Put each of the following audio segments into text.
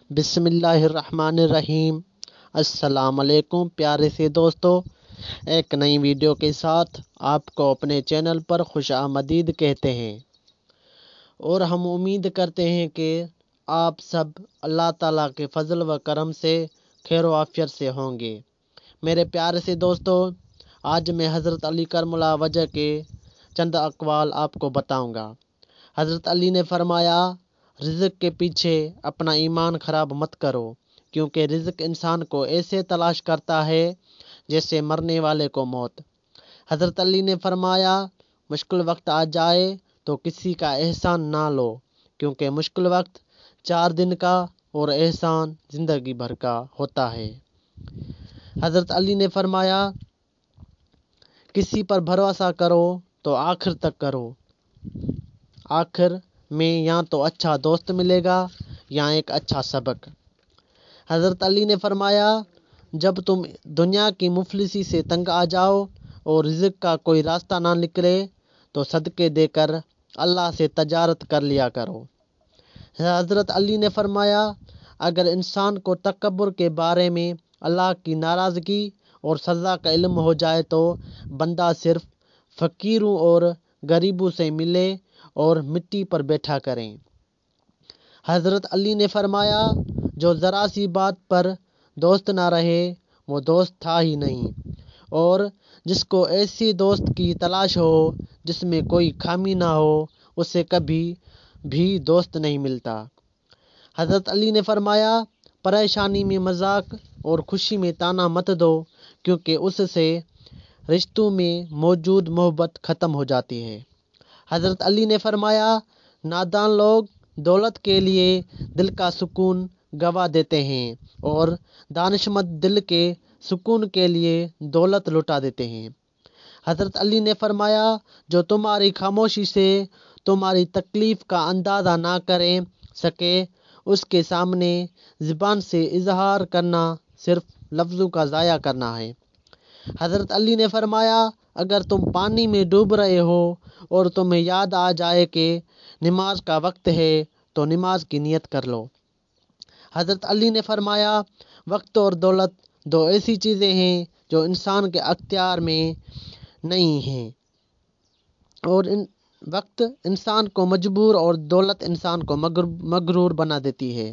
بسم اللہ الرحمن الرحیم۔ السلام علیکم پیارے سے دوستو، ایک نئی ویڈیو کے ساتھ آپ کو اپنے چینل پر خوش آمدید کہتے ہیں، اور ہم امید کرتے ہیں کہ آپ سب اللہ تعالیٰ کے فضل و کرم سے خیر و عافیت سے ہوں گے۔ میرے پیارے سے دوستو، آج میں حضرت علی کرم اللہ وجہ کے چند اقوال آپ کو بتاؤں گا۔ حضرت علی نے فرمایا، رزق کے پیچھے اپنا ایمان خراب مت کرو، کیونکہ رزق انسان کو ایسے تلاش کرتا ہے جیسے مرنے والے کو موت۔ حضرت علی نے فرمایا، مشکل وقت آ جائے تو کسی کا احسان نہ لو، کیونکہ مشکل وقت 4 دن کا اور احسان زندگی بھر کا ہوتا ہے۔ حضرت علی نے فرمایا، کسی پر بھروسہ کرو تو آخر تک کرو، آخر میں یا تو اچھا دوست ملے گا یا ایک اچھا سبق۔ حضرت علی نے فرمایا، جب تم دنیا کی مفلسی سے تنگ آ جاؤ اور رزق کا کوئی راستہ نہ نکلے تو صدقے دے کر اللہ سے تجارت کر لیا کرو۔ حضرت علی نے فرمایا، اگر انسان کو تکبر کے بارے میں اللہ کی ناراضگی اور سزا کا علم ہو جائے تو بندہ صرف فقیروں اور غریبوں سے ملے اور مٹی پر بیٹھا کریں۔ حضرت علی نے فرمایا، جو ذرا سی بات پر دوست نہ رہے وہ دوست تھا ہی نہیں، اور جس کو ایسی دوست کی تلاش ہو جس میں کوئی خامی نہ ہو، اسے کبھی بھی دوست نہیں ملتا۔ حضرت علی نے فرمایا، پریشانی میں مذاق اور خوشی میں طعنہ مت دو، کیونکہ اس سے رشتوں میں موجود محبت ختم ہو جاتی ہے۔ حضرت علی نے فرمایا، نادان لوگ دولت کے لیے دل کا سکون گنوا دیتے ہیں اور دانشمند دل کے سکون کے لیے دولت لٹا دیتے ہیں۔ حضرت علی نے فرمایا، جو تمہاری خاموشی سے تمہاری تکلیف کا اندازہ نہ کر سکے، اس کے سامنے زبان سے اظہار کرنا صرف لفظوں کا ضائع کرنا ہے۔ حضرت علی نے فرمایا، اگر تم پانی میں ڈوب رہے ہو اور تمہیں یاد آ جائے کہ نماز کا وقت ہے تو نماز کی نیت کر لو۔ حضرت علی نے فرمایا، وقت اور دولت دو ایسی چیزیں ہیں جو انسان کے اختیار میں نہیں ہیں، اور وقت انسان کو مجبور اور دولت انسان کو مغرور بنا دیتی ہے۔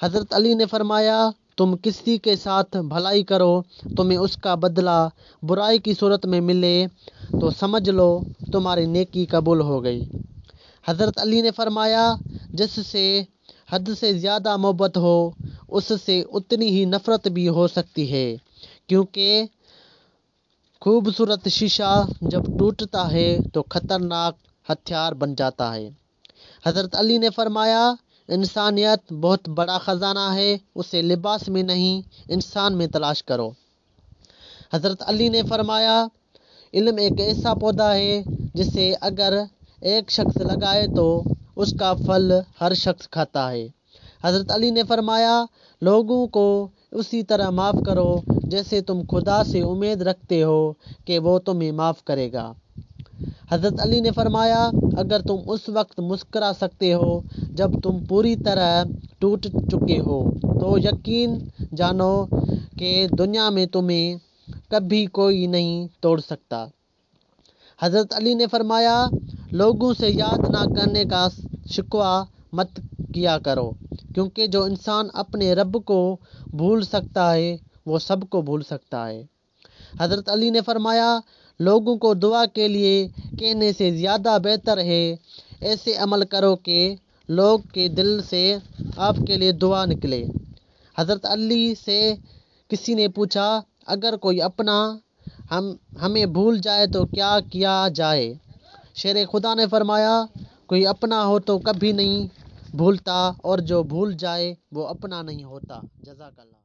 حضرت علی نے فرمایا، تم کسی کے ساتھ بھلائی کرو، تمہیں اس کا بدلہ برائی کی صورت میں ملے تو سمجھ لو تمہاری نیکی قبول ہو گئی۔ حضرت علی نے فرمایا، جس سے حد سے زیادہ محبت ہو اس سے اتنی ہی نفرت بھی ہو سکتی ہے، کیونکہ خوبصورت شیشہ جب ٹوٹتا ہے تو خطرناک ہتھیار بن جاتا ہے۔ حضرت علی نے فرمایا، انسانیت بہت بڑا خزانہ ہے، اسے لباس میں نہیں انسان میں تلاش کرو۔ حضرت علی نے فرمایا، علم ایک ایسا پودا ہے جسے اگر ایک شخص لگائے تو اس کا پھل ہر شخص کھاتا ہے۔ حضرت علی نے فرمایا، لوگوں کو اسی طرح معاف کرو جیسے تم خدا سے امید رکھتے ہو کہ وہ تمہیں معاف کرے گا۔ حضرت علی نے فرمایا، اگر تم اس وقت مسکرا سکتے ہو جب تم پوری طرح ٹوٹ چکے ہو تو یقین جانو کہ دنیا میں تمہیں کبھی کوئی نہیں توڑ سکتا۔ حضرت علی نے فرمایا، لوگوں سے یاد نہ کرنے کا شکوہ مت کیا کرو، کیونکہ جو انسان اپنے رب کو بھول سکتا ہے وہ سب کو بھول سکتا ہے۔ حضرت علی نے فرمایا، لوگوں کو دعا کے لیے کہنے سے زیادہ بہتر ہے ایسے عمل کرو کہ لوگ کے دل سے آپ کے لیے دعا نکلے۔ حضرت علی سے کسی نے پوچھا، اگر کوئی اپنا ہمیں بھول جائے تو کیا کیا جائے؟ شیر خدا نے فرمایا، کوئی اپنا ہو تو کبھی نہیں بھولتا، اور جو بھول جائے وہ اپنا نہیں ہوتا۔ جزاک اللہ۔